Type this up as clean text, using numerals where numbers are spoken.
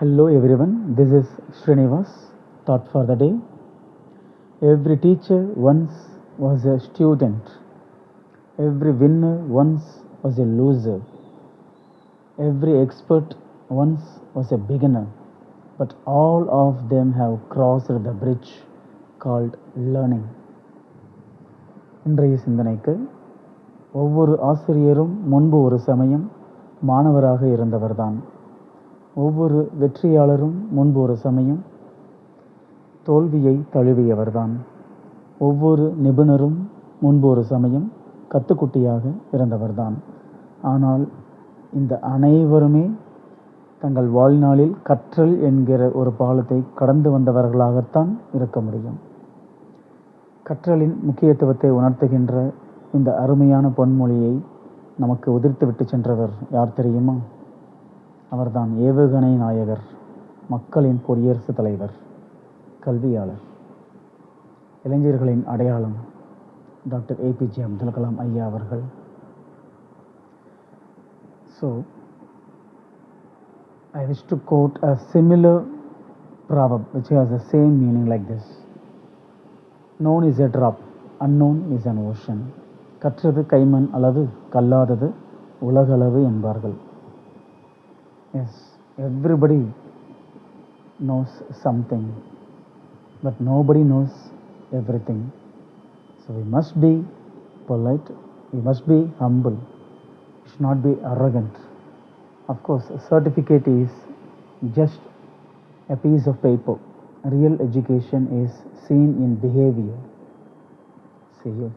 Hello everyone, this is Srinivas, thought for the day. Every teacher once was a student. Every winner once was a loser. Every expert once was a beginner. But all of them have crossed the bridge called learning. இன்றைய சிந்தனைக்கு ஒவ்வொரு ஆசிரியரும் முன்பு ஒரு சமயம் மாணவராக இருந்தவர்தான். ஒவ்வொரு வெற்றியாளரும் முன்பு ஒரு சமயம் தோல்வியை தழுவியவர்தான். ஒவ்வொரு நிபுணரும் முன்பு ஒரு சமயம் கத்துக்குட்டியாக இருந்தவர்தான். ஆனால் இந்த அனைவருமே தங்கள் வாழ்நாளில் கற்றல் என்கிற ஒரு பாலத்தை கடந்து வந்தவர்களாகத்தான் இருக்க முடியும். கற்றலின் முக்கியத்துவத்தை உணர்த்துகின்ற இந்த அருமையான பொன்மொழியை நமக்கு உதிர்த்துவிட்டு சென்றவர் யார் தெரியுமா? அவர்தான் ஏவுகணை நாயகர், மக்களின் குடியரசுத் தலைவர், கல்வியாளர், இளைஞர்களின் அடையாளம் டாக்டர் ஏபிஜே அப்துல் கலாம் ஐயா அவர்கள். So, I wish to quote a similar proverb which has the same meaning like this. Known is a drop, unknown is an ocean. கற்றது கைமண் அளவு, கல்லாதது உலகளவு என்பார்கள். Yes, everybody knows something, but nobody knows everything. So we must be polite, we must be humble, we should not be arrogant. Of course, a certificate is just a piece of paper. Real education is seen in behavior. See you.